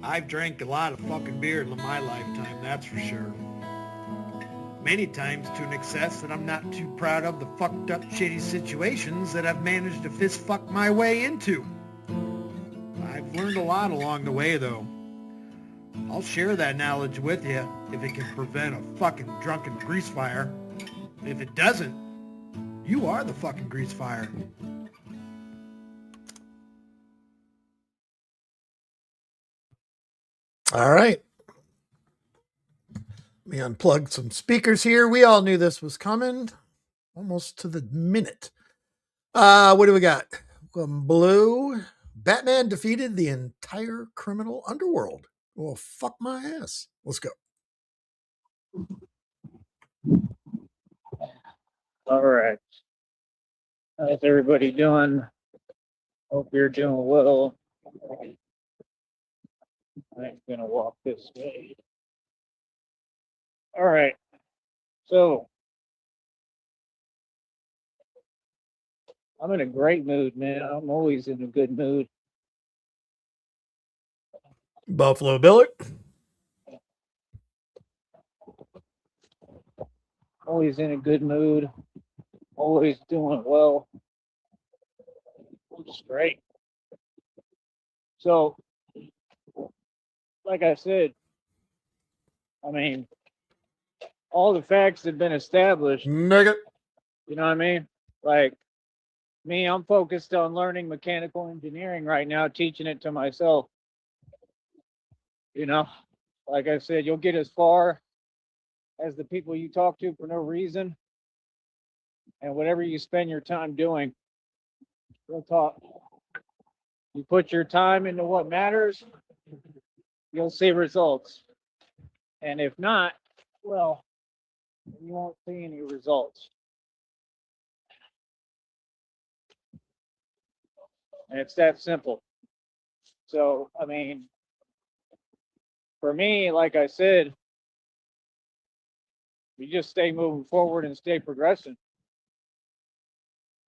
I've drank a lot of fucking beer in my lifetime, that's for sure. Many times to an excess that I'm not too proud of the fucked up shitty situations that I've managed to fist fuck my way into. I've learned a lot along the way though. I'll share that knowledge with you if it can prevent a fucking drunken grease fire. If it doesn't, you are the fucking grease fire. All right. Let me unplug some speakers here. We all knew this was coming. Almost to the minute. What do we got? Blue. Batman defeated the entire criminal underworld. Well, fuck my ass. Let's go. All right. How's everybody doing? Hope you're doing well. I'm gonna walk this way. All right. So I'm in a great mood, man. I'm always in a good mood. Buffalo Billy. Always in a good mood. Always doing well. It's great. So, like I said, I mean, all the facts have been established. Nugget. You know what I mean? Like me, I'm focused on learning mechanical engineering right now, teaching it to myself. You know, like I said, you'll get as far as the people you talk to for no reason. And whatever you spend your time doing, real talk, you put your time into what matters, you'll see results. And if not, well, you won't see any results. And it's that simple. So, I mean, for me, like I said, you just stay moving forward and stay progressing.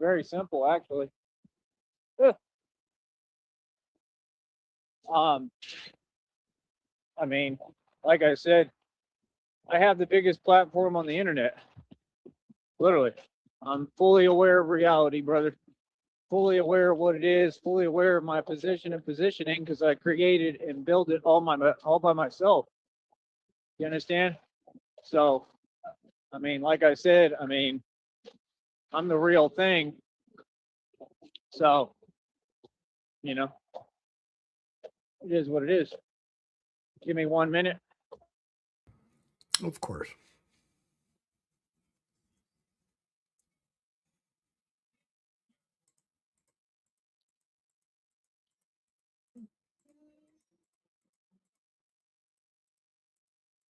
Very simple, actually. I mean, like I said, I have the biggest platform on the internet. Literally. I'm fully aware of reality, brother. Fully aware of what it is, fully aware of my position and positioning because I created and built it all by myself. You understand? So, I mean, like I said, I mean, I'm the real thing. So, you know, it is what it is. Give me 1 minute. Of course.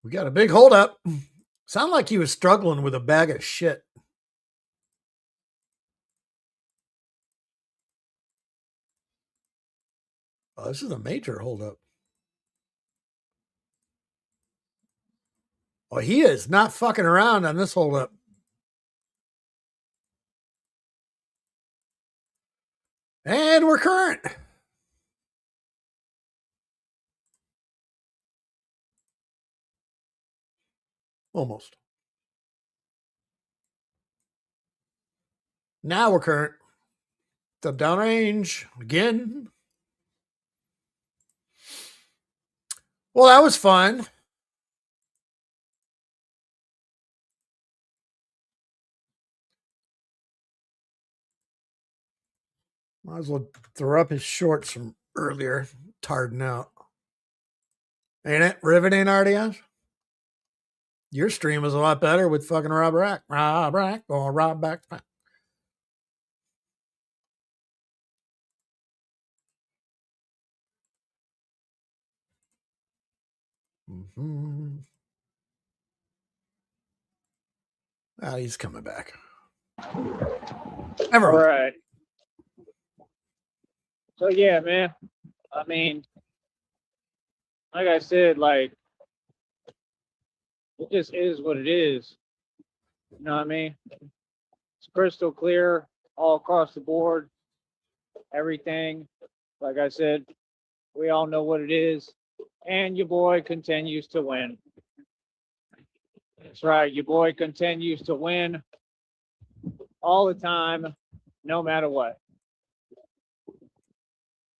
We got a big holdup. Sound like he was struggling with a bag of shit. Oh, this is a major holdup. Oh, he is not fucking around on this holdup. And we're current. Almost. Now we're current. The downrange again. Well, that was fun. Might as well throw up his shorts from earlier. Tired out. Ain't it? Riveting, RDS? Your stream was a lot better with fucking Rob Rack. Rob Rack or Rob back to back. Mm-hmm. Oh, he's coming back. All right. So yeah, man. I mean, like I said, like it just is what it is. You know what I mean? It's crystal clear all across the board. Everything. Like I said, we all know what it is. and your boy continues to win. That's right. Your boy continues to win all the time, no matter what.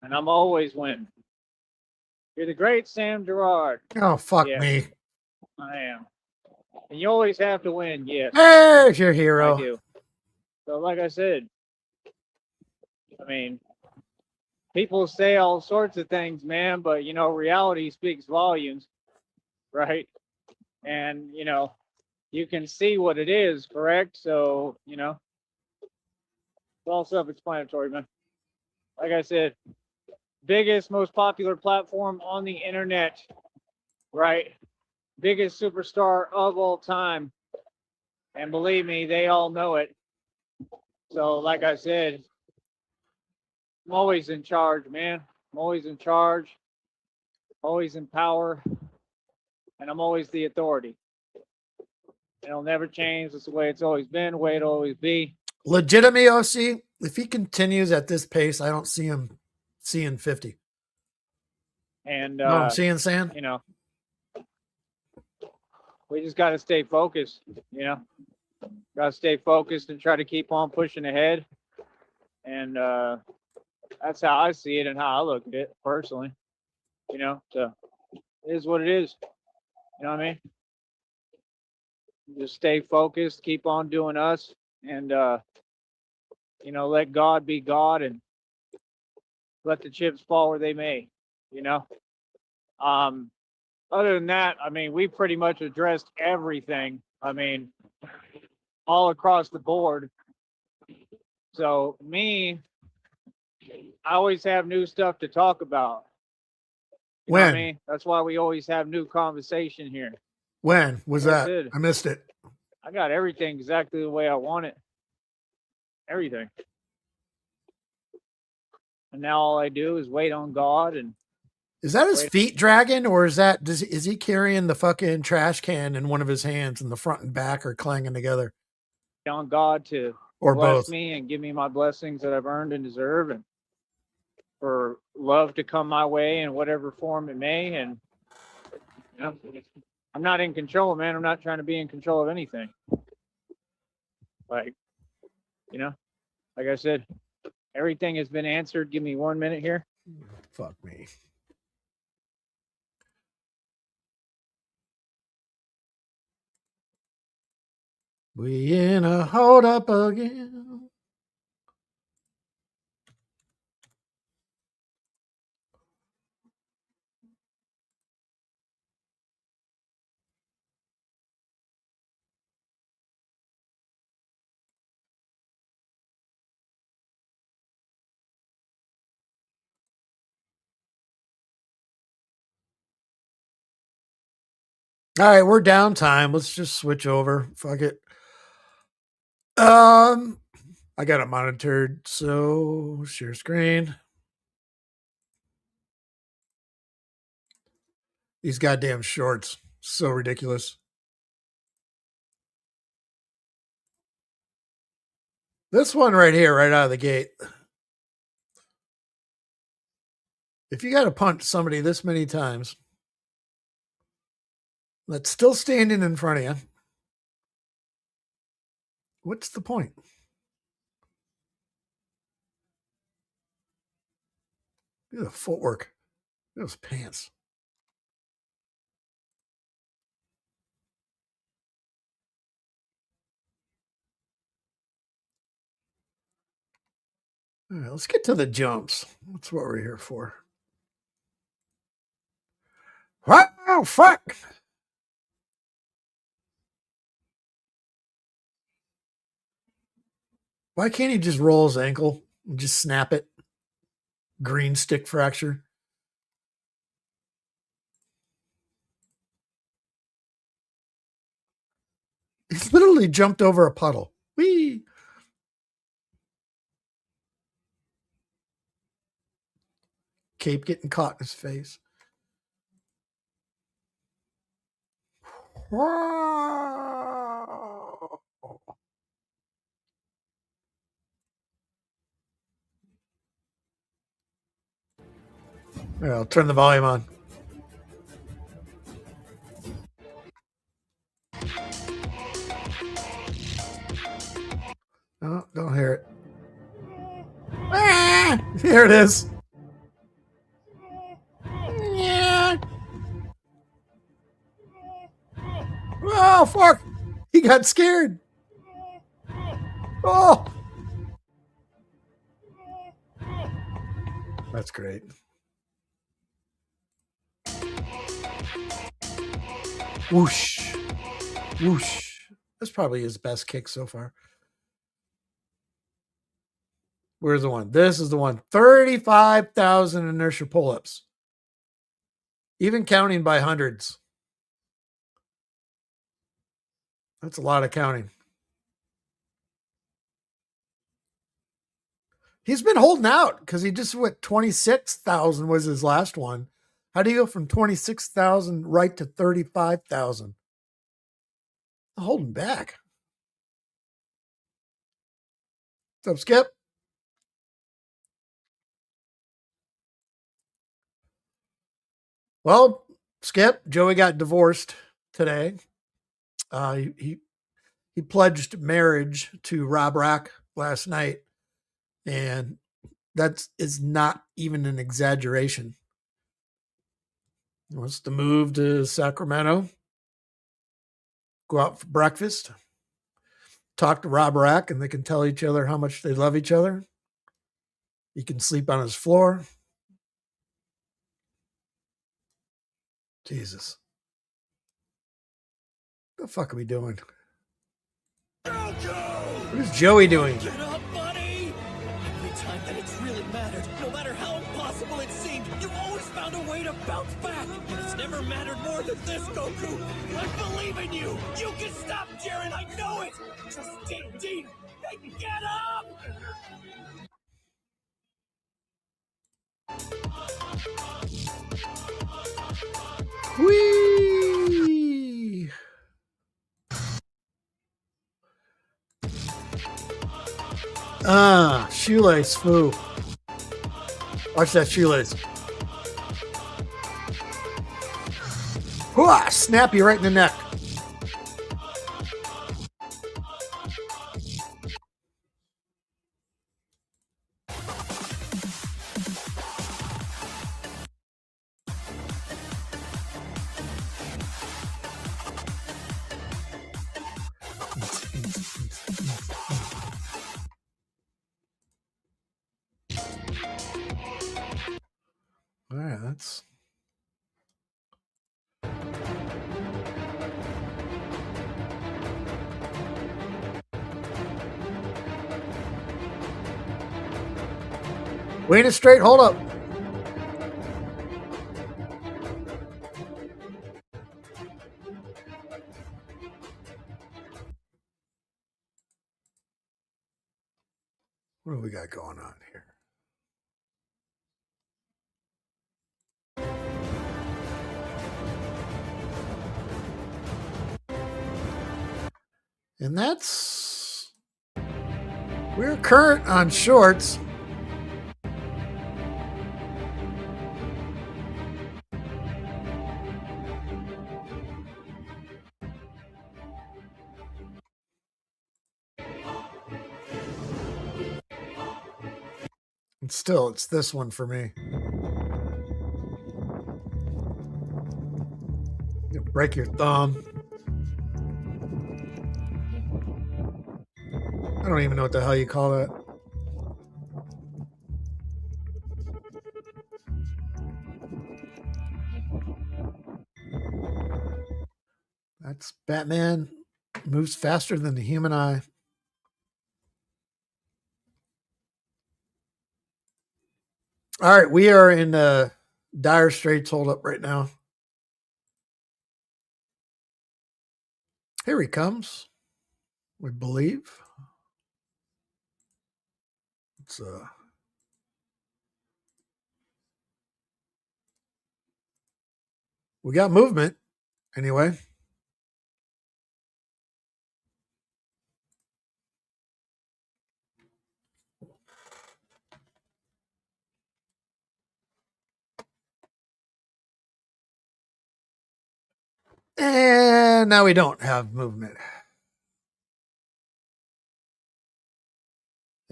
And I'm always winning. You're the great Sam Gerard. Oh, fuck Yes, me. I am. And you always have to win. Yes, There's your I hero. do. So, like I said, I mean, people say all sorts of things, man, but you know, reality speaks volumes, right? And you know, you can see what it is, correct? So, you know, it's all self-explanatory, man. Like I said, biggest, most popular platform on the internet, right? Biggest superstar of all time. And believe me, they all know it. So, like I said, I'm always in charge, man. I'm always in charge, always in power, and I'm always the authority. It'll never change. It's the way it's always been, the way it'll always be. Legitimate OC, if he continues at this pace, I don't see him seeing 50. And, No, I'm seeing Sam. you know, we just got to stay focused, you know, got to stay focused and try to keep on pushing ahead. And that's how I see it and how I look at it personally, you know, so it is what it is. You know what I mean? Just stay focused, keep on doing us, and, you know, let God be God and let the chips fall where they may, you know? Other than that, I mean, we pretty much addressed everything. I mean, all across the board. So me, I always have new stuff to talk about. You know what I When? mean? That's why we always have new conversation here. When was Like I that? said, I missed it. I got everything exactly the way I want it. Everything. And now all I do is wait on God and Is that his wait feet dragging, or is he carrying the fucking trash can in one of his hands and the front and back are clanging together? on God to Or bless both? me and give me my blessings that I've earned and deserve, and for love to come my way in whatever form it may. And you know, I'm not in control, man. I'm not trying to be in control of anything. Like, you know, like I said, everything has been answered. Give me 1 minute here. Fuck me. We in a hold up again. All right, we're downtime. Let's just switch over. Fuck it. I got it monitored, so share screen. These goddamn shorts, so ridiculous. This one right here, right out of the gate. If you got to punch somebody this many times that's still standing in front of you, what's the point? Look at the footwork. Look at those pants. All right, let's get to the jumps. That's what we're here for. Wow, fuck. Why can't he just roll his ankle and just snap it? Green stick fracture. He's literally jumped over a puddle. Whee! Cape getting caught in his face. Wow. I'll turn the volume on. Here it is. Yeah. Oh, fuck. He got scared. Oh. That's great. Whoosh. Whoosh. That's probably his best kick so far. Where's the one? This is the one. 35,000 inertia pull-ups. Even counting by hundreds. That's a lot of counting. He's been holding out because he just went 26,000 was his last one. How do you go from 26,000 right to 35,000? Holding back. What's up, Skip? Well, Skip, Joey got divorced today. He pledged marriage to Rob Rack last night, and that is not even an exaggeration. He wants to move to Sacramento, go out for breakfast, talk to Rob Rack, and they can tell each other how much they love each other. He can sleep on his floor. Jesus. What the fuck are we doing? What is Joey doing? Get up, buddy! Every time that it's really mattered, no matter how impossible it seemed, you've always found a way to bounce back. And it's never mattered more than this, Goku. I believe in you. You can stop Jiren. I know it. Just dig, and get up! Whee! Shoelace foo. Watch that shoelace. Hooah! Snap you right in the neck. All right, that's. Wait a straight, hold up. What do we got going on here? And that's. We're current on shorts. And still, it's this one for me. You break your thumb. I don't even know what the hell you call that. That's Batman. Moves faster than the human eye. All right, we are in dire straits hold up right now. Here he comes. We believe. It's we got movement anyway. And now we don't have movement.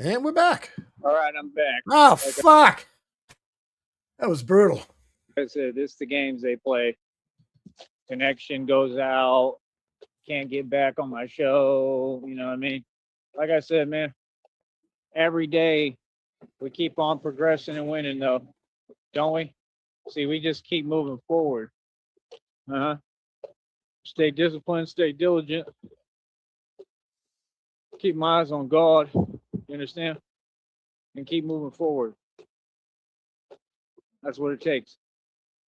And we're back. All right, I'm back. Oh, fuck. That was brutal. Like I said, this is the games they play. Connection goes out. Can't get back on my show. You know what I mean? Like I said, man, every day we keep on progressing and winning, though, don't we? See, we just keep moving forward. Stay disciplined, stay diligent. Keep my eyes on God. You understand? And keep moving forward. That's what it takes.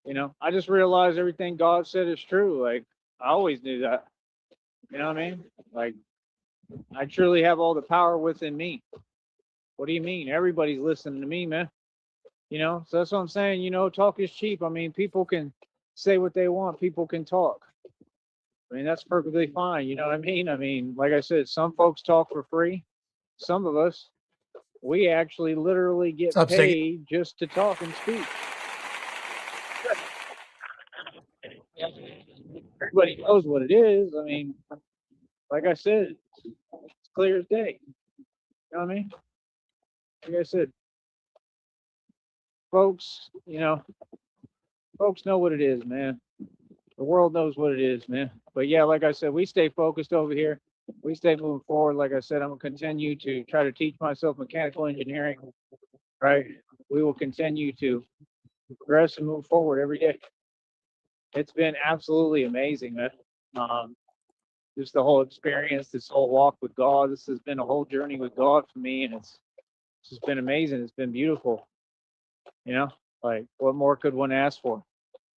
You know, I just realized everything God said is true. Like, I always knew that. You know what I mean? Like, I truly have all the power within me. What do you mean? Everybody's listening to me, man. You know, so that's what I'm saying. You know, talk is cheap. I mean, people can say what they want. People can talk. I mean, that's perfectly fine. You know what I mean? I mean, like I said, some folks talk for free. Some of us, we actually literally get What's up, Stiggy? paid just to talk and speak. Everybody knows what it is. I mean, like I said, it's clear as day. You know what I mean? Like I said, folks, you know, folks know what it is, man. The world knows what it is, man. But yeah, like I said, we stay focused over here. We stay moving forward. Like I said, I'm gonna continue to try to teach myself mechanical engineering. Right? We will continue to progress and move forward every day. It's been absolutely amazing, man. Just the whole experience, this whole walk with God. This has been a whole journey with God for me, and it's just been amazing. It's been beautiful. You know, like what more could one ask for?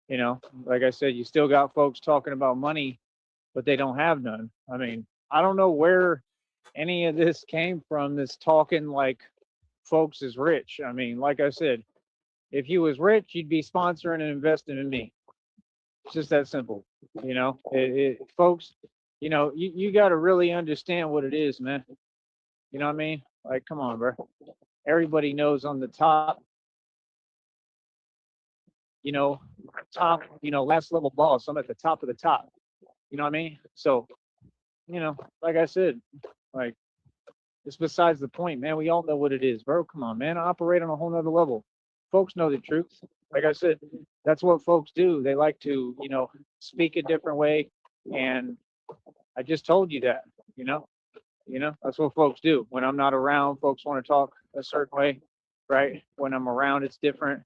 You know, like I said, you still got folks talking about money, but they don't have none. I mean, I don't know where any of this came from, this talking like folks is rich. I mean, like I said, if you was rich, you'd be sponsoring and investing in me. It's just that simple. You know, folks, you know, you got to really understand what it is, man. You know what I mean? Like, come on, bro. Everybody knows on the top, you know, last level boss. I'm at the top of the top. You know what I mean? So, you know, like I said, like, it's besides the point, man. We all know what it is, bro. Come on, man. I operate on a whole nother level. Folks know the truth. Like I said, that's what folks do. They like to, you know, speak a different way. And I just told you that, you know, that's what folks do. When I'm not around, folks want to talk a certain way, right? When I'm around, it's different.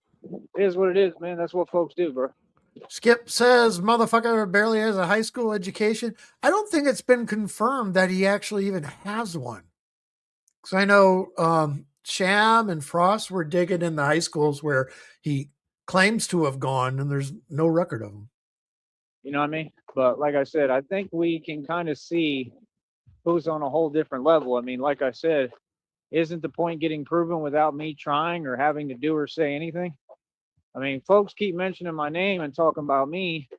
It is what it is, man. That's what folks do, bro. Skip says, motherfucker barely has a high school education. I don't think it's been confirmed that he actually even has one. Because I know Sham and Frost were digging in the high schools where he claims to have gone, and there's no record of him. You know what I mean? But like I said, I think we can kind of see who's on a whole different level. I mean, like I said, isn't the point getting proven without me trying or having to do or say anything? I mean, folks keep mentioning my name and talking about me,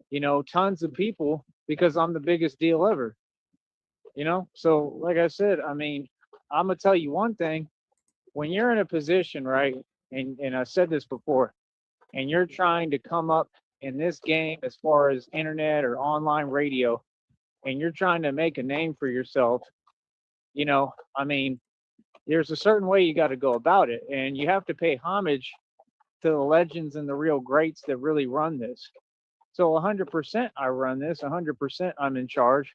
you know, tons of people, because I'm the biggest deal ever, you know? So, like I said, I mean, I'm going to tell you one thing. When you're in a position, right, and I said this before, and you're trying to come up in this game as far as internet or online radio, and you're trying to make a name for yourself, you know, I mean, there's a certain way you got to go about it, and you have to pay homage to the legends and the real greats that really run this. So 100% I run this, 100% I'm in charge,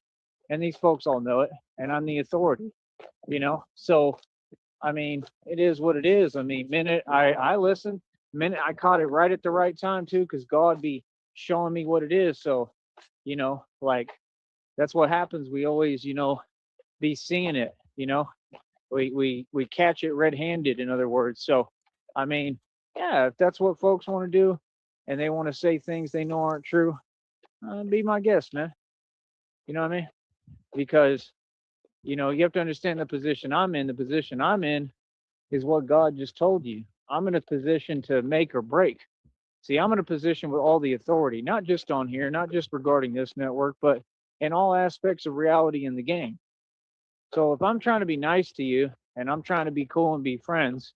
and these folks all know it, and I'm the authority, you know? So, I mean, it is what it is. I mean, minute I listened, minute I caught it right at the right time too, because God be showing me what it is. So, you know, like, that's what happens. We always, you know, be seeing it, you know? We catch it red-handed, in other words. So, I mean, yeah, if that's what folks want to do and they want to say things they know aren't true, be my guest, man. You know what I mean? Because, you know, you have to understand the position I'm in. The position I'm in is what God just told you. I'm in a position to make or break. See, I'm in a position with all the authority, not just on here, not just regarding this network, but in all aspects of reality in the game. So if I'm trying to be nice to you and I'm trying to be cool and be friends,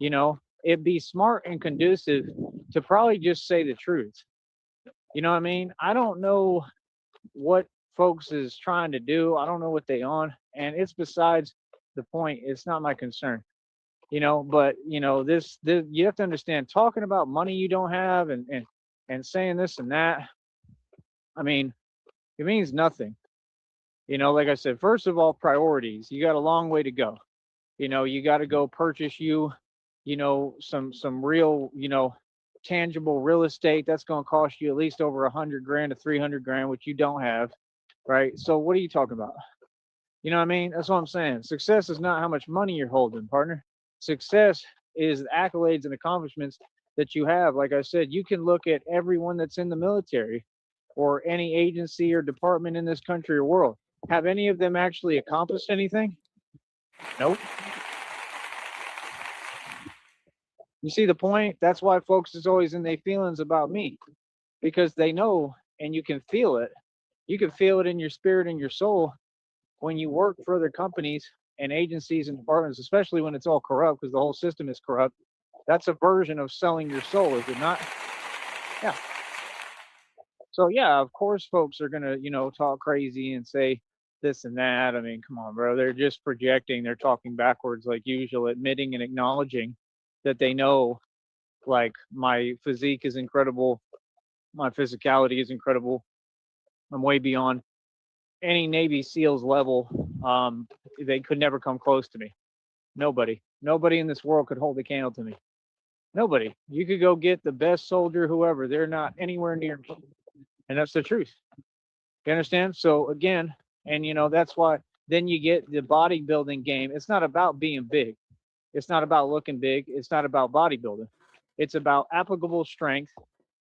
you know, it'd be smart and conducive to probably just say the truth. You know what I mean? I don't know what folks is trying to do. I don't know what they on. And it's besides the point. It's not my concern, but this you have to understand, talking about money you don't have and saying this and that, I mean, it means nothing. Like I said, first of all, priorities. You got a long way to go. You got to go purchase some real, tangible real estate. That's going to cost you at least over 100 grand to 300 grand, which you don't have, right? So what are you talking about? You know what I mean? That's what I'm saying. Success is not how much money you're holding, partner. Success is the accolades and accomplishments that you have. Like I said, you can look at everyone that's in the military or any agency or department in this country or world. Have any of them actually accomplished anything? Nope. You see the point? That's why folks is always in their feelings about me, because they know, and you can feel it. You can feel it in your spirit and your soul when you work for other companies and agencies and departments, especially when it's all corrupt, because the whole system is corrupt. That's a version of selling your soul, is it not? Yeah. So yeah, of course folks are gonna, talk crazy and say this and that. I mean, come on, bro. They're just projecting, they're talking backwards like usual, admitting and acknowledging that they know, like, my physique is incredible, my physicality is incredible. I'm way beyond any Navy SEALs level. They could never come close to me. Nobody in this world could hold a candle to me. Nobody. You could go get the best soldier, whoever. They're not anywhere near me. And that's the truth. You understand? So again, and that's why then you get the bodybuilding game. It's not about being big. It's not about looking big. It's not about bodybuilding. It's about applicable strength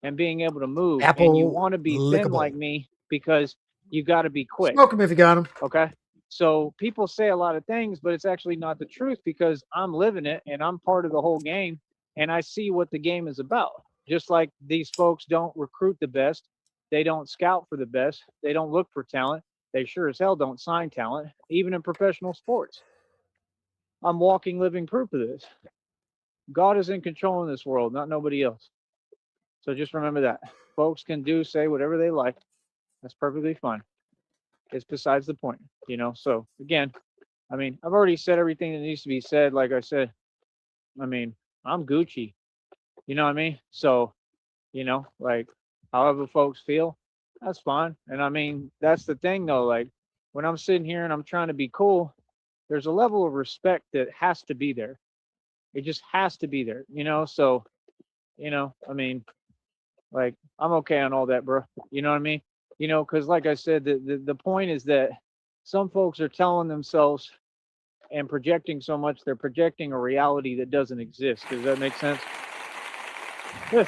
and being able to move. And you want to be thin like me because you got to be quick. Smoke them if you got them. Okay. So people say a lot of things, but it's actually not the truth, because I'm living it and I'm part of the whole game, and I see what the game is about. Just like these folks don't recruit the best. They don't scout for the best. They don't look for talent. They sure as hell don't sign talent, even in professional sports. I'm walking, living proof of this. God is in control in this world, not nobody else. So just remember that. Folks can say whatever they like. That's perfectly fine. It's besides the point, So again, I mean, I've already said everything that needs to be said. Like I said, I mean, I'm Gucci. You know what I mean? So, like, however folks feel, that's fine. And I mean, that's the thing though. Like, when I'm sitting here and I'm trying to be cool, there's a level of respect that has to be there. It just has to be there, So, I mean, like, I'm okay on all that, bro. You know what I mean? Because like I said, the point is that some folks are telling themselves and projecting so much, they're projecting a reality that doesn't exist. Does that make sense? Yeah.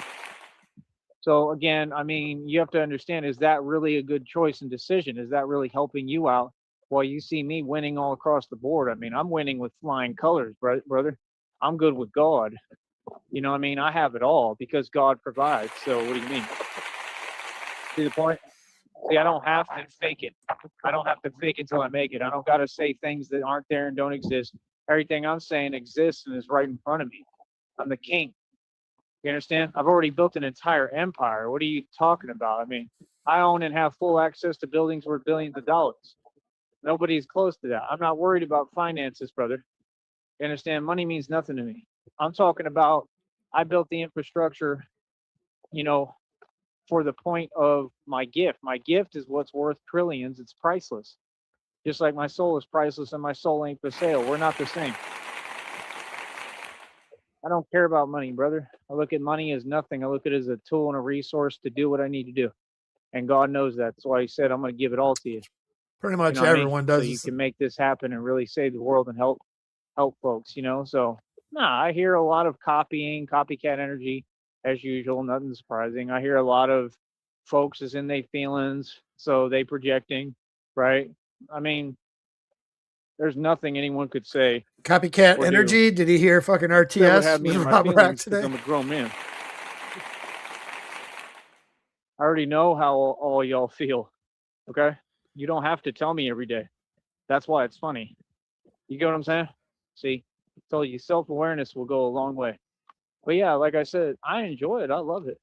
So again, I mean, you have to understand, is that really a good choice and decision? Is that really helping you out while you see me winning all across the board? I mean, I'm winning with flying colors, brother. I'm good with God. You know what I mean? I have it all because God provides. So what do you mean? See the point? See, I don't have to fake it. I don't have to fake it till I make it. I don't got to say things that aren't there and don't exist. Everything I'm saying exists and is right in front of me. I'm the king. You understand? I've already built an entire empire. What are you talking about? I mean, I own and have full access to buildings worth billions of dollars. Nobody's close to that. I'm not worried about finances, brother. You understand? Money means nothing to me. I'm talking about, I built the infrastructure, for the point of my gift. My gift is what's worth trillions. It's priceless. Just like my soul is priceless and my soul ain't for sale. We're not the same. I don't care about money, brother. I look at money as nothing. I look at it as a tool and a resource to do what I need to do. And God knows that. That's why he said, I'm going to give it all to you. Pretty much everyone does. So you can make this happen and really save the world and help folks, So, I hear a lot of copycat energy as usual. Nothing surprising. I hear a lot of folks is in their feelings, so they projecting, right? I mean, there's nothing anyone could say. Copycat energy. Did he hear fucking RTS? That would have me in my feelings because I'm a grown man. I already know how all y'all feel. Okay, you don't have to tell me every day. That's why it's funny. You get what I'm saying? See, I told you, self-awareness will go a long way. But yeah, like I said, I enjoy it. I love it.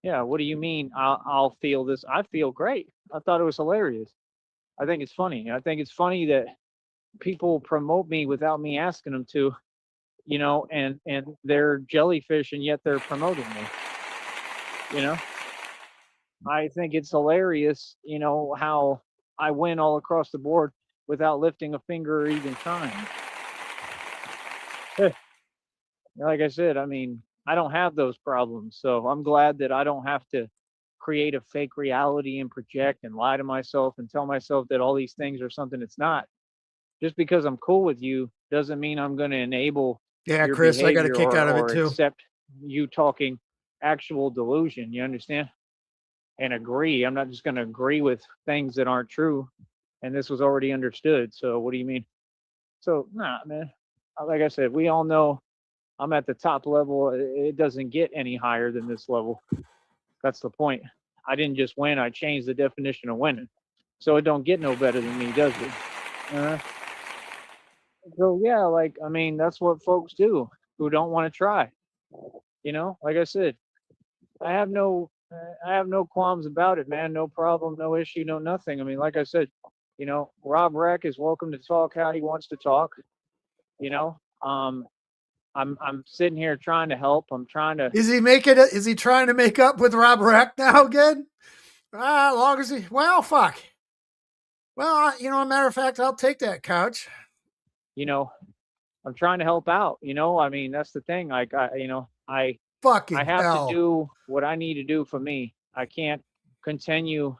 Yeah, what do you mean I'll feel this? I feel great. I thought it was hilarious. I think it's funny. I think it's funny that people promote me without me asking them to, you know, and they're jellyfish and yet they're promoting me, you know. I think it's hilarious, you know, how I win all across the board without lifting a finger or even trying. Like I said, I mean, I don't have those problems, so I'm glad that I don't have to create a fake reality and project and lie to myself and tell myself that all these things are something it's not. Just because I'm cool with you doesn't mean I'm going to enable Yeah, your Chris, I got a behavior kick out of it or too. accept you talking actual delusion. You understand? And agree. I'm not just going to agree with things that aren't true. And this was already understood. So what do you mean? So, nah, man. Like I said, we all know I'm at the top level. It doesn't get any higher than this level. That's the point. I didn't just win. I changed the definition of winning. So it don't get no better than me, does it? So yeah, like I mean, that's what folks do who don't want to try. You know, like I said, I have no qualms about it, man. No problem, no issue, no nothing. I mean, like I said, you know, Rob Reck is welcome to talk how he wants to talk. You know, I'm sitting here trying to help. I'm trying to. Is he trying to make up with Rob Reck now again? Long as he, well, fuck. Well, you know, a matter of fact, I'll take that couch. You know, I'm trying to help out. You know, I mean, that's the thing. Like, I Fucking have hell. to do what I need to do for me. I can't continue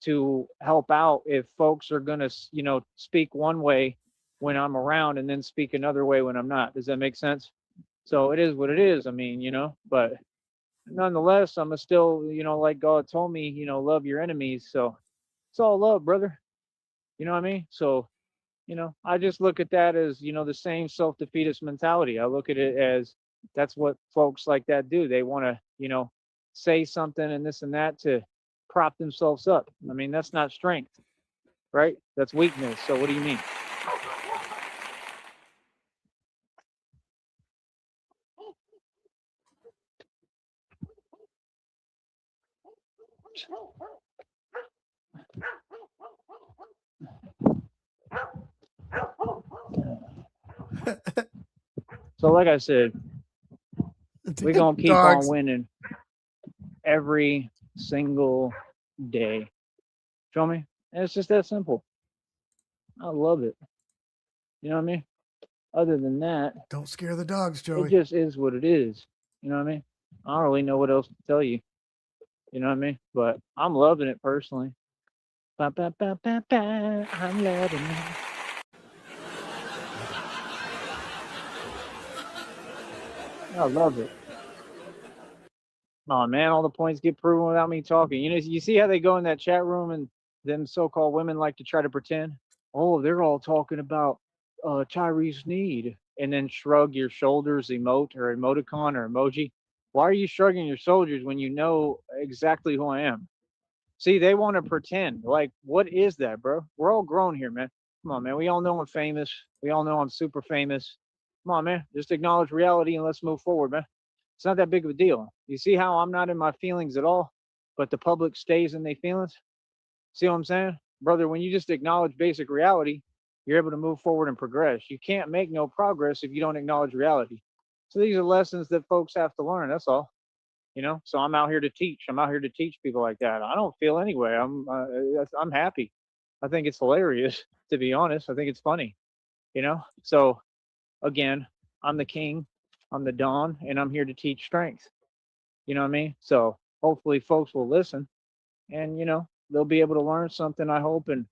to help out if folks are going to, you know, speak one way when I'm around and then speak another way when I'm not. Does that make sense? So it is what it is. I mean, you know, but nonetheless, I'm still, you know, like God told me, you know, love your enemies. So it's all love, brother. You know what I mean? So, you know, I just look at that as, you know, the same self-defeatist mentality. I look at it as that's what folks like that do. They want to, you know, say something and this and that to prop themselves up. I mean, that's not strength, right? That's weakness. So what do you mean? So like I said, we're going to keep Dogs. on winning every single day. Feel me? And it's just that simple. I love it. You know what I mean? Other than that, Don't scare the dogs, it Joey. just is what it is. You know what I mean? I don't really know what else to tell you. You know what I mean? But I'm loving it personally. Ba, ba, ba, ba, ba. I'm loving it. I love it. Oh man, all the points get proven without me talking. You know, you see how they go in that chat room and them so-called women like to try to pretend. Oh, they're all talking about Tyrese Sneed, and then shrug your shoulders, emote or emoticon or emoji. Why are you shrugging your shoulders when you know exactly who I am? See, they want to pretend. Like, what is that, bro? We're all grown here, man. Come on, man. We all know I'm famous. We all know I'm super famous. Come on, man. Just acknowledge reality and let's move forward, man. It's not that big of a deal. You see how I'm not in my feelings at all, but the public stays in their feelings? See what I'm saying? Brother, when you just acknowledge basic reality, you're able to move forward and progress. You can't make no progress if you don't acknowledge reality. So these are lessons that folks have to learn. That's all. You know, so I'm out here to teach. I'm out here to teach people like that. I don't feel anyway. I'm happy. I think it's hilarious, to be honest. I think it's funny. You know, so again, I'm the king, I'm the Don, and I'm here to teach strength. You know what I mean? So hopefully folks will listen and, you know, they'll be able to learn something, I hope, and,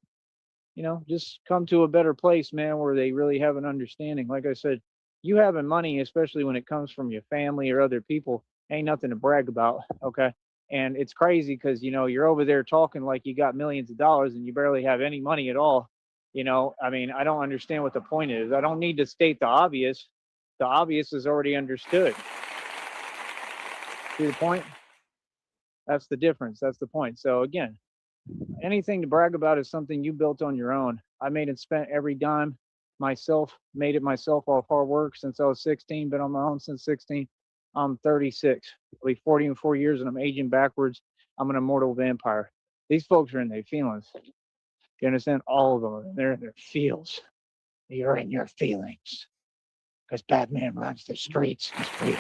you know, just come to a better place, man, where they really have an understanding. Like I said, you having money, especially when it comes from your family or other people, ain't nothing to brag about. Okay. And it's crazy because, you know, you're over there talking like you got millions of dollars and you barely have any money at all. You know, I mean, I don't understand what the point is. I don't need to state the obvious. The obvious is already understood. See the point? That's the difference. That's the point. So again, anything to brag about is something you built on your own. I made and spent every dime myself, made it myself off hard work since I was 16, been on my own since 16. I'm 36. I'll be 40 in 4 years and I'm aging backwards. I'm an immortal vampire. These folks are in their feelings. You understand? All of them. They're in their feels. You're in your feelings. Because Batman runs the streets. It's real.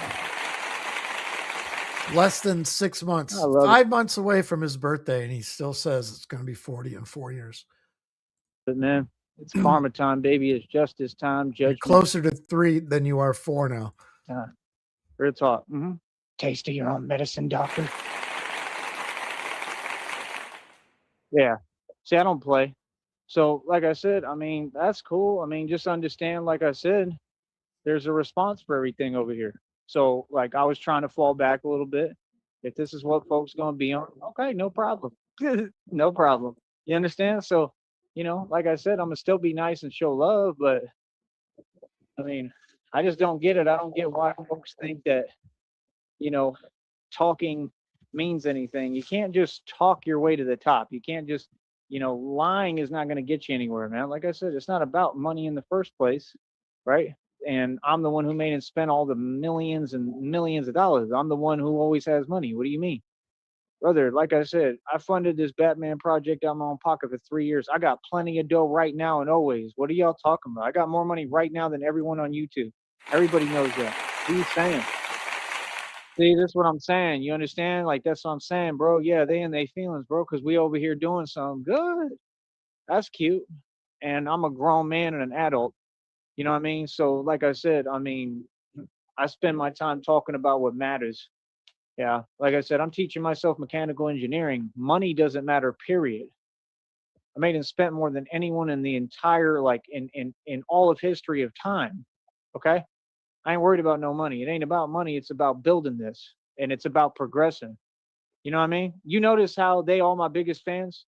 Less than 6 months, I love 5 months away from his birthday, and he still says it's going to be 40 in 4 years. But man, it's karma time, baby. It's justice time. You're Judgment closer to 3 than you are 4 now. time. Real talk. Taste of your own medicine, doctor. Yeah. See, I don't play. So, like I said, I mean, that's cool. I mean, just understand, like I said, there's a response for everything over here. So, like, I was trying to fall back a little bit. If this is what folks going to be on, okay, no problem. No problem. You understand? So, you know, like I said, I'm going to still be nice and show love, but I mean, I just don't get it. I don't get why folks think that, you know, talking means anything. You can't just talk your way to the top. You can't just, you know, lying is not going to get you anywhere, man. Like I said, it's not about money in the first place, right? And I'm the one who made and spent all the millions and millions of dollars. I'm the one who always has money. What do you mean? Brother, like I said, I funded this Batman project out of my own pocket for 3 years. I got plenty of dough right now and always. What are y'all talking about? I got more money right now than everyone on YouTube. Everybody knows that. What are you saying? See, that's what I'm saying. You understand? Like, that's what I'm saying, bro. Yeah, they in their feelings, bro, because we over here doing something good. That's cute. And I'm a grown man and an adult. You know what I mean? So, like I said, I mean, I spend my time talking about what matters. Yeah, like I said, I'm teaching myself mechanical engineering. Money doesn't matter, period. I made and spent more than anyone in the entire, like, in all of history of time. Okay? I ain't worried about no money. It ain't about money. It's about building this, and it's about progressing. You know what I mean? You notice how all my biggest fans,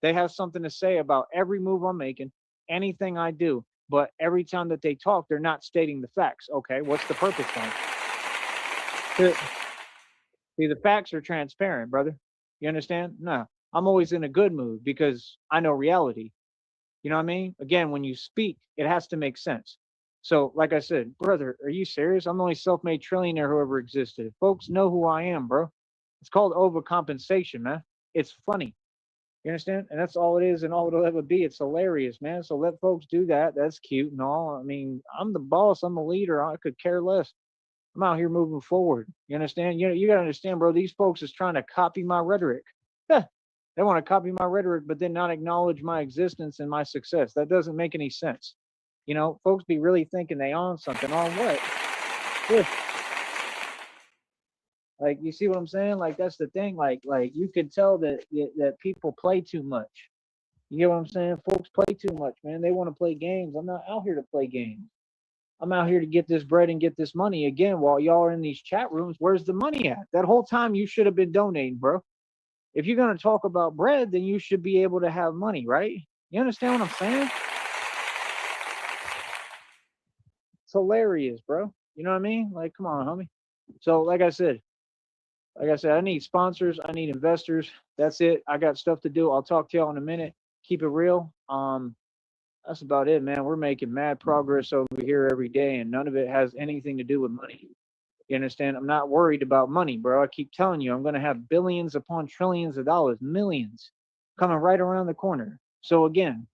they have something to say about every move I'm making, anything I do. But every time that they talk, they're not stating the facts. Okay, what's the purpose then? See, the facts are transparent, brother. You understand? No, I'm always in a good mood because I know reality. You know what I mean? Again, when you speak, it has to make sense. So, like I said, brother, are you serious? I'm the only self-made trillionaire who ever existed. Folks know who I am, bro. It's called overcompensation, man. It's funny. You understand? And that's all it is and all it'll ever be. It's hilarious, man. So let folks do that. That's cute and all. I mean, I'm the boss. I'm the leader. I could care less. I'm out here moving forward. You understand? You gotta understand, bro. These folks is trying to copy my rhetoric. They want to copy my rhetoric, but then not acknowledge my existence and my success. That doesn't make any sense. You know, folks be really thinking they on something. On what? Yeah. Like, you see what I'm saying? Like, that's the thing. Like you could tell that people play too much. You get what I'm saying? Folks play too much, man. They want to play games. I'm not out here to play games. I'm out here to get this bread and get this money. Again, while y'all are in these chat rooms, where's the money at? That whole time you should have been donating, bro. If you're going to talk about bread, then you should be able to have money, right? You understand what I'm saying? It's hilarious, bro. You know what I mean? Like, come on, homie. So, like I said, I need sponsors. I need investors. That's it. I got stuff to do. I'll talk to y'all in a minute. Keep it real. That's about it, man. We're making mad progress over here every day, and none of it has anything to do with money. You understand? I'm not worried about money, bro. I keep telling you, I'm going to have billions upon trillions of dollars, millions coming right around the corner. So again,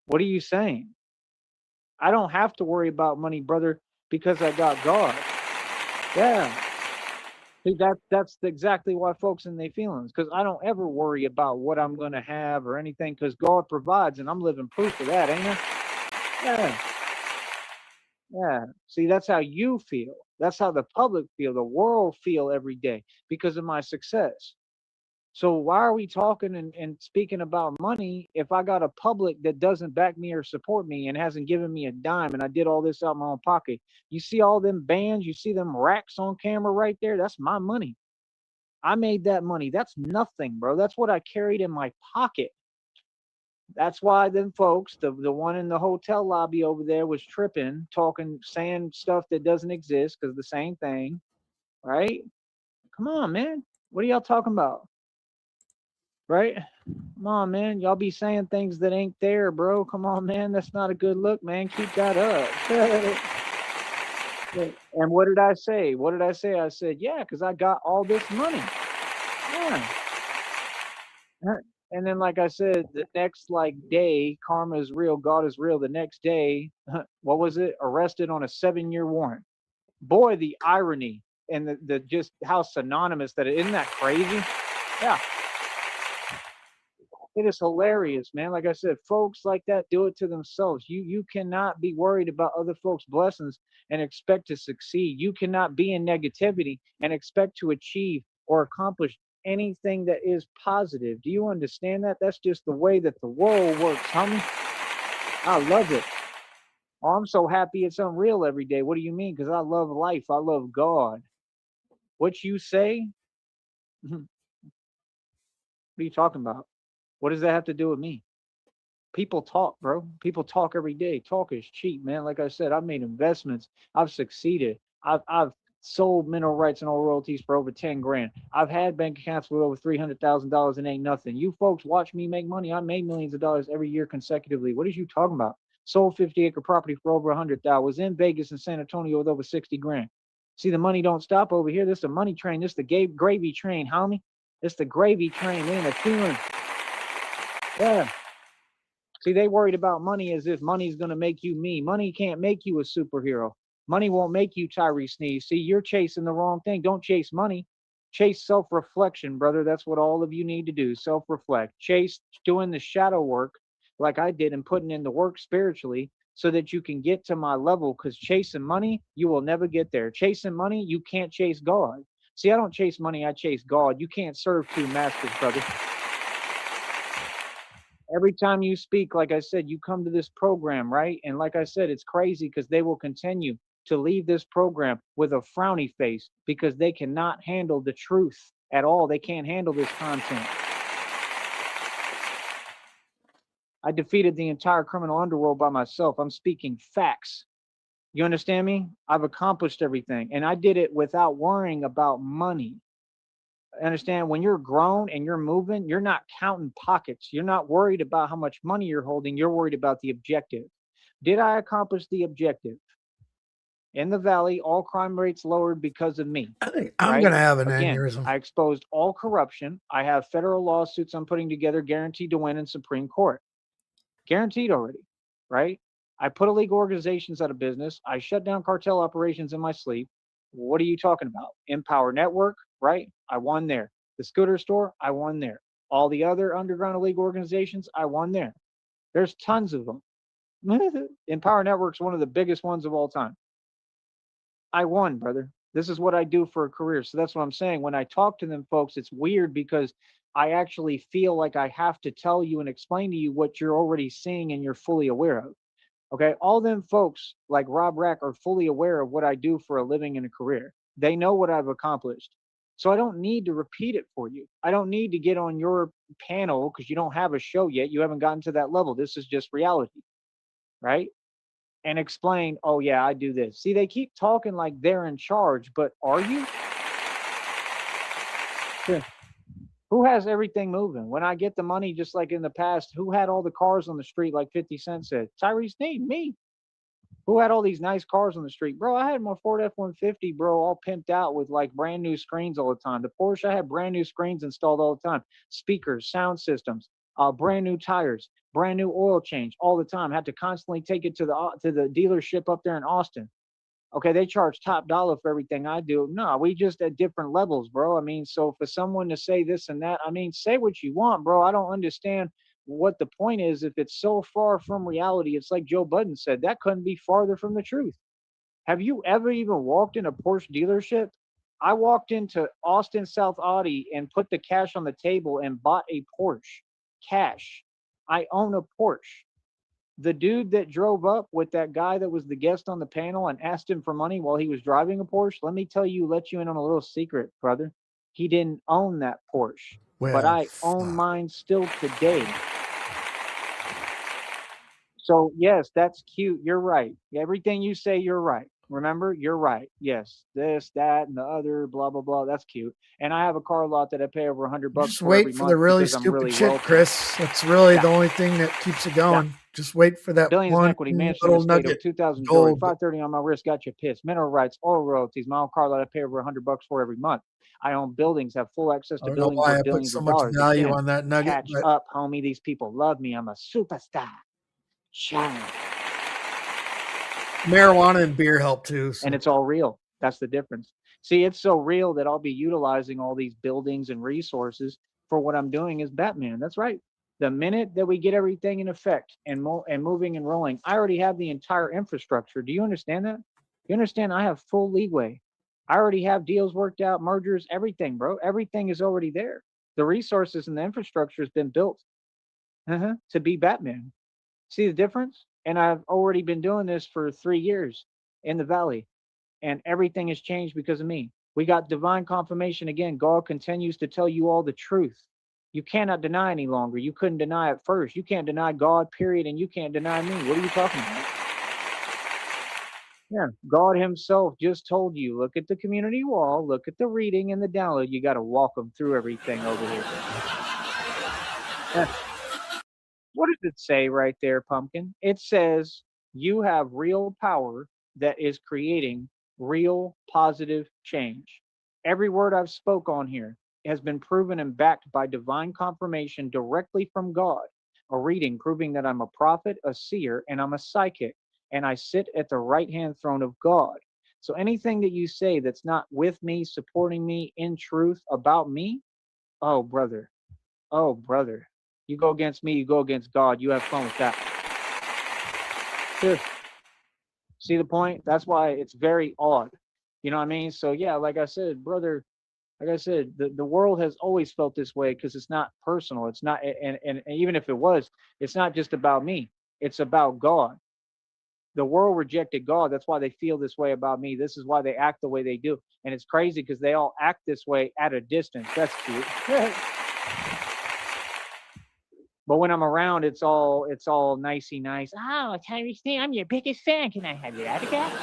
what are you saying? I don't have to worry about money, brother, because I got God. Yeah. See, that's exactly why folks in their feelings, because I don't ever worry about what I'm going to have or anything, because God provides, and I'm living proof of that, ain't I? Yeah. Yeah. See, that's how you feel. That's how the public feel, the world feel every day because of my success. So why are we talking and speaking about money if I got a public that doesn't back me or support me and hasn't given me a dime, and I did all this out of my own pocket? You see all them bands, you see them racks on camera right there? That's my money. I made that money. That's nothing, bro. That's what I carried in my pocket. That's why them folks, the one in the hotel lobby over there was tripping, talking, saying stuff that doesn't exist because the same thing, right? Come on, man. What are y'all talking about? Right? Come on, man. Y'all be saying things that ain't there, bro. Come on, man. That's not a good look, man. Keep that up. And what did I say? What did I say? I said, yeah, because I got all this money. Yeah. And then, like I said, the next like day, karma is real, God is real. The next day, what was it? Arrested on a 7-year warrant. Boy, the irony and the just how synonymous that is. Isn't that crazy? Yeah. It is hilarious, man. Like I said, folks like that do it to themselves. You cannot be worried about other folks' blessings and expect to succeed. You cannot be in negativity and expect to achieve or accomplish anything that is positive. Do you understand that? That's just the way that the world works, homie. I love it. Oh, I'm so happy it's unreal every day. What do you mean? Because I love life. I love God. What you say? What are you talking about? What does that have to do with me? People talk, bro. People talk every day. Talk is cheap, man. Like I said, I've made investments. I've succeeded. I've sold mineral rights and all royalties for over 10 grand. I've had bank accounts with over $300,000 and ain't nothing. You folks watch me make money. I made millions of dollars every year consecutively. What is you talking about? Sold 50-acre property for over 100,000. Was in Vegas and San Antonio with over 60 grand. See, the money don't stop over here. This is the money train. This is the gravy train, homie. This is the gravy train, man. The feeling. Yeah. See, they worried about money as if money's going to make you me. Money can't make you a superhero. Money won't make you Tyree Sneed. See, you're chasing the wrong thing. Don't chase money. Chase self-reflection, brother. That's what all of you need to do. Self-reflect. Chase doing the shadow work like I did and putting in the work spiritually so that you can get to my level, because chasing money, you will never get there. Chasing money, you can't chase God. See, I don't chase money. I chase God. You can't serve two masters, brother. Every time you speak, like I said, you come to this program, right? And like I said, it's crazy because they will continue to leave this program with a frowny face because they cannot handle the truth at all. They can't handle this content. I defeated the entire criminal underworld by myself. I'm speaking facts. You understand me? I've accomplished everything, and I did it without worrying about money. Understand, when you're grown and you're moving, you're not counting pockets. You're not worried about how much money you're holding. You're worried about the objective. Did I accomplish the objective? In the valley, all crime rates lowered because of me. I think I'm going to have an aneurysm. I exposed all corruption. I have federal lawsuits I'm putting together guaranteed to win in Supreme Court. Guaranteed already, right? I put illegal organizations out of business. I shut down cartel operations in my sleep. What are you talking about? Empower Network, right? I won there. The scooter store, I won there. All the other underground illegal organizations, I won there. There's tons of them. Empower Network's one of the biggest ones of all time. I won, brother. This is what I do for a career. So that's what I'm saying. When I talk to them folks, it's weird because I actually feel like I have to tell you and explain to you what you're already seeing and you're fully aware of. Okay, all them folks like Rob Rack are fully aware of what I do for a living and a career. They know what I've accomplished. So I don't need to repeat it for you. I don't need to get on your panel because you don't have a show yet. You haven't gotten to that level. This is just reality, right? And explain, oh yeah, I do this. See, they keep talking like they're in charge, but are you? Yeah. Who has everything moving? When I get the money, just like in the past, who had all the cars on the street like 50 Cent said? Tyree Sneed, me. Who had all these nice cars on the street? Bro, I had my Ford F-150, bro, all pimped out with like brand new screens all the time. The Porsche, I had brand new screens installed all the time. Speakers, sound systems, brand new tires, brand new oil change all the time. Had to constantly take it to the dealership up there in Austin. Okay, they charge top dollar for everything I do. No, we just at different levels, bro. I mean, so for someone to say this and that, I mean, say what you want, bro. I don't understand what the point is if it's so far from reality. It's like Joe Budden said, that couldn't be farther from the truth. Have you ever even walked in a Porsche dealership? I walked into Austin South Audi and put the cash on the table and bought a Porsche. Cash. I own a Porsche. The dude that drove up with that guy that was the guest on the panel and asked him for money while he was driving a Porsche, let me tell you, let you in on a little secret, brother. He didn't own that Porsche, but I own mine still today. So yes, that's cute. You're right. Everything you say, you're right. Remember, you're right. Yes, this, that, and the other, blah, blah, blah. That's cute. And I have a car lot that I pay over $100 Just wait for the really stupid shit, Chris. That's really the only thing that keeps it going. Just wait for that Billions in one equity, mansion in little the state, over nugget. 2,000 jewelry, Gold. 530 on my wrist, got you pissed. Mineral rights, oil royalties, my own car that I pay over $100 for every month. I own buildings, have full access I to don't know buildings why worth I put billions so of much dollars. value Again, on that nugget, catch but up, homie. These people love me. I'm a superstar. Shine. marijuana and beer help too. So. And it's all real. That's the difference. See, it's so real that I'll be utilizing all these buildings and resources for what I'm doing as Batman. That's right. The minute that we get everything in effect and moving and rolling, I already have the entire infrastructure. Do you understand that? You understand? I have full leeway. I already have deals worked out, mergers, everything, bro. Everything is already there. The resources and the infrastructure has been built to be Batman. See the difference? And I've already been doing this for 3 years in the Valley, and everything has changed because of me. We got divine confirmation again. God continues to tell you all the truth. You cannot deny any longer. You couldn't deny it first. You can't deny God, period, and you can't deny me. What are you talking about? Yeah, God Himself just told you, look at the community wall, look at the reading and the download. You got to walk them through everything over here. Yeah. What does it say right there, Pumpkin? It says you have real power that is creating real positive change. Every word I've spoke on here has been proven and backed by divine confirmation directly from God. A reading proving that I'm a prophet, a seer, and I'm a psychic, and I sit at the right hand throne of God. So anything that you say that's not with me, supporting me in truth about me, oh brother, oh brother, you go against me, you go against God, you have fun with that. Here. See the point? That's why it's very odd. You know what I mean? So yeah, like I said, brother, like I said, the world has always felt this way because it's not personal. It's not, and even if it was, it's not just about me. It's about God. The world rejected God. That's why they feel this way about me. This is why they act the way they do. And it's crazy because they all act this way at a distance. That's cute. But when I'm around, it's all nicey nice. Oh, Tyrese, I'm your biggest fan. Can I have your autograph?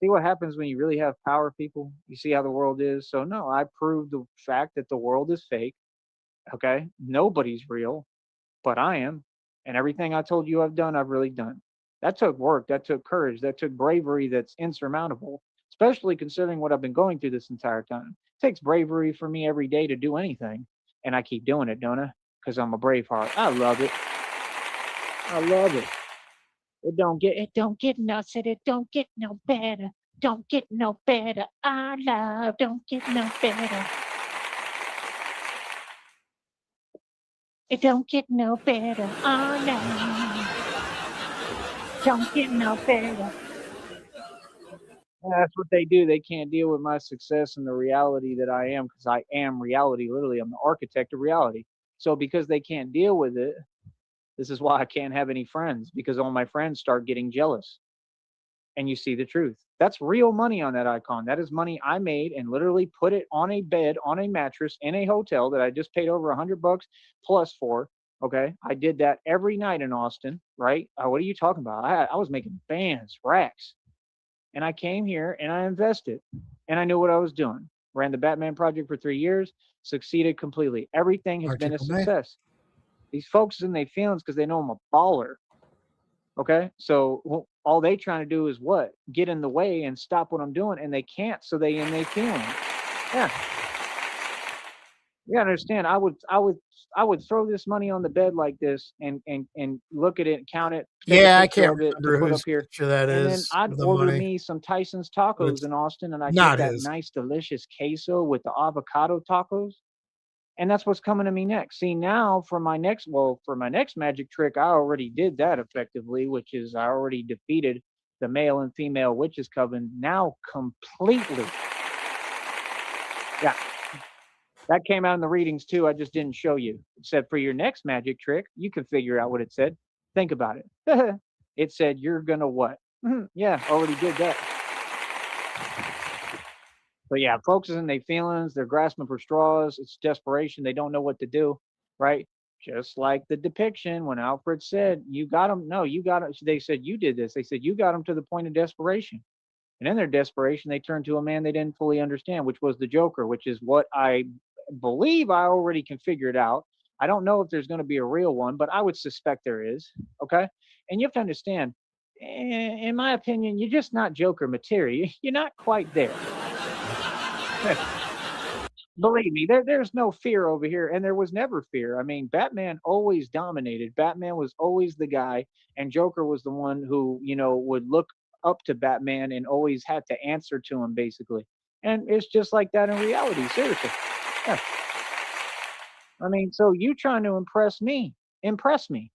See what happens when you really have power, people? You see how the world is? So no, I proved the fact that the world is fake. Okay? Nobody's real, but I am. And everything I told you I've done, I've really done. That took work, that took courage, that took bravery that's insurmountable, especially considering what I've been going through this entire time. It takes bravery for me every day to do anything. And I keep doing it, don't I? Because I'm a brave heart. I love it. I love it. It don't get no said it don't get no better. Don't get no better. I love don't get no better. It don't get no better. I love. Don't get no better. That's what they do. They can't deal with my success and the reality that I am because I am reality. Literally, I'm the architect of reality. So because they can't deal with it, this is why I can't have any friends because all my friends start getting jealous. And you see the truth. That's real money on that icon. That is money I made and literally put it on a bed, on a mattress in a hotel that I just paid over $100 plus for. Okay. I did that every night in Austin, right? What are you talking about? I was making bands, racks. And I came here and I invested and I knew what I was doing. Ran the Batman project for 3 years, succeeded completely. Everything has been a success. These folks in their feelings because they know I'm a baller. Okay. So all they trying to do is what? Get in the way and stop what I'm doing. And they can't. So they in their feelings. Yeah. You understand. I would throw this money on the bed like this and look at it, count it, take a Yeah, I picture can't of it to remember put whose up here. picture that And then is. I'd The order money, me some Tyson's but tacos it's in Austin and I'd get not that his. nice, delicious queso with the avocado tacos. And that's what's coming to me next. See, now for my next magic trick, I already did that effectively, which is I already defeated the male and female witches coven now completely. Yeah. That came out in the readings too. I just didn't show you. It said for your next magic trick, you can figure out what it said. Think about it. It said you're gonna what? Yeah, already did that. But yeah, folks is in their feelings, they're grasping for straws, it's desperation, they don't know what to do, right? Just like the depiction when Alfred said, you got him. No, you got him. They said, you did this. They said, you got him to the point of desperation. And in their desperation, they turned to a man they didn't fully understand, which was the Joker, which is what I believe I already can figure it out. I don't know if there's going to be a real one, but I would suspect there is. Okay. And you have to understand, in my opinion, you're just not Joker material. You're not quite there. Believe me, there's no fear over here, and there was never fear. I mean, Batman always dominated. Batman was always the guy, and Joker was the one who, would look up to Batman and always had to answer to him, basically. And it's just like that in reality, seriously. Yeah. I mean, so you trying to impress me, impress me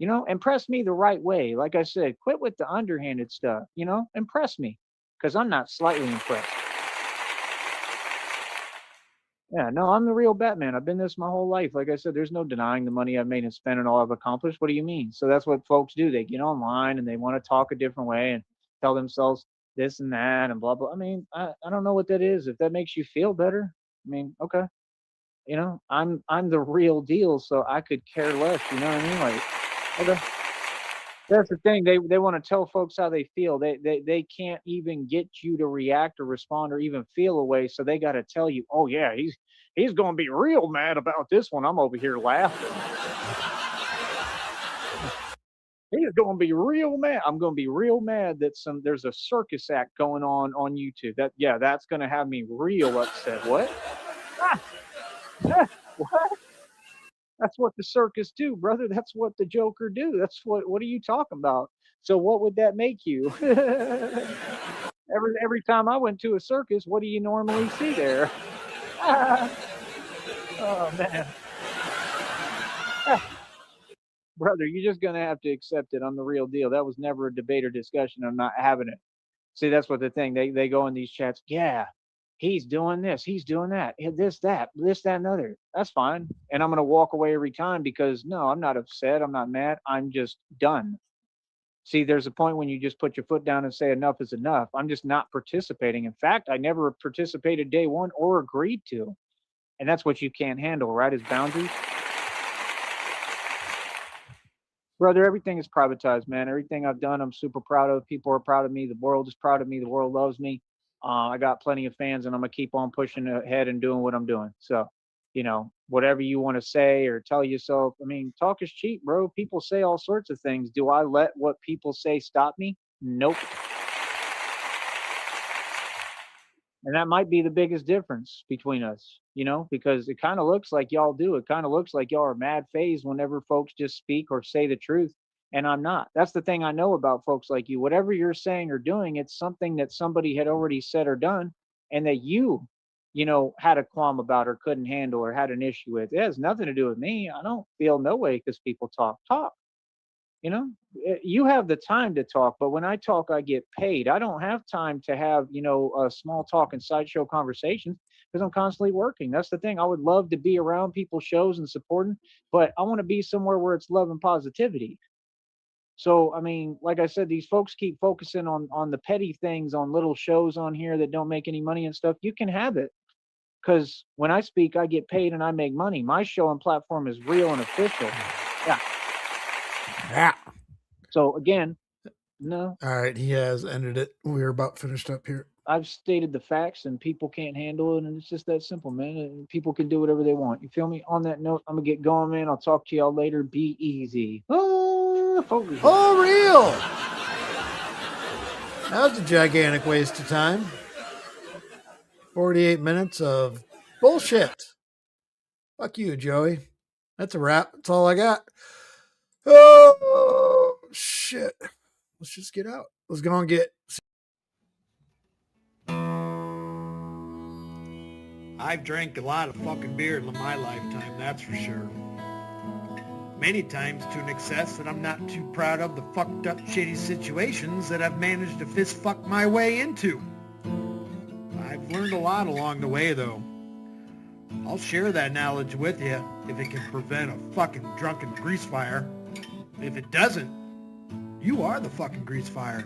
the right way. Like I said, quit with the underhanded stuff, impress me, because I'm not slightly impressed. Yeah, no, I'm the real Batman. I've been this my whole life. Like I said, there's no denying the money I've made and spent and all I've accomplished. What do you mean? So that's what folks do. They get online and they want to talk a different way and tell themselves this and that and blah blah. I mean, I don't know what that is. If that makes you feel better, I mean, okay. I'm the real deal, so I could care less. You know what I mean? Like, okay. That's the thing. They want to tell folks how they feel. They can't even get you to react or respond or even feel a way. So they got to tell you, oh yeah, he's going to be real mad about this one. I'm over here laughing. He's going to be real mad. I'm going to be real mad that there's a circus act going on YouTube. That's going to have me real upset. What? What? That's what the circus do, brother. That's what the Joker do. That's what are you talking about? So what would that make you? every time I went to a circus, what do you normally see there? Oh man. Brother, you're just gonna have to accept it. I'm the real deal. That was never a debate or discussion. I'm not having it. See, that's what the thing. They go in these chats, yeah. He's doing this, he's doing that, this, that, and other. That's fine. And I'm going to walk away every time because no, I'm not upset. I'm not mad. I'm just done. See, there's a point when you just put your foot down and say enough is enough. I'm just not participating. In fact, I never participated day one or agreed to. And that's what you can't handle, right? Is boundaries. Brother, everything is privatized, man. Everything I've done, I'm super proud of. People are proud of me. The world is proud of me. The world loves me. I got plenty of fans, and I'm gonna keep on pushing ahead and doing what I'm doing. So, whatever you want to say or tell yourself. I mean, talk is cheap, bro. People say all sorts of things. Do I let what people say stop me? Nope. And that might be the biggest difference between us, because it kind of looks like y'all do. It kind of looks like y'all are mad phased whenever folks just speak or say the truth. And I'm not. That's the thing I know about folks like you. Whatever you're saying or doing, it's something that somebody had already said or done and that you had a qualm about or couldn't handle or had an issue with. It has nothing to do with me. I don't feel no way because people talk. You have the time to talk, but when I talk, I get paid. I don't have time to have, small talk and sideshow conversations because I'm constantly working. That's the thing. I would love to be around people's shows and supporting, but I want to be somewhere where it's love and positivity. So, I mean, like I said, these folks keep focusing on the petty things, on little shows on here that don't make any money and stuff. You can have it because when I speak, I get paid and I make money. My show and platform is real and official. Yeah. Yeah. So again, no. All right, he has ended it. We're about finished up here. I've stated the facts and people can't handle it, and it's just that simple, man. People can do whatever they want. You feel me? On that note, I'm gonna get going, man. I'll talk to y'all later. Be easy. Oh, real. That was a gigantic waste of time. 48 minutes of bullshit. Fuck you, Joey. That's a wrap. That's all I got. Oh, shit. Let's just get out. Let's go and get... I've drank a lot of fucking beer in my lifetime, that's for sure. Many times to an excess that I'm not too proud of the fucked up shitty situations that I've managed to fist fuck my way into. I've learned a lot along the way, though. I'll share that knowledge with you if it can prevent a fucking drunken grease fire. If it doesn't, you are the fucking grease fire.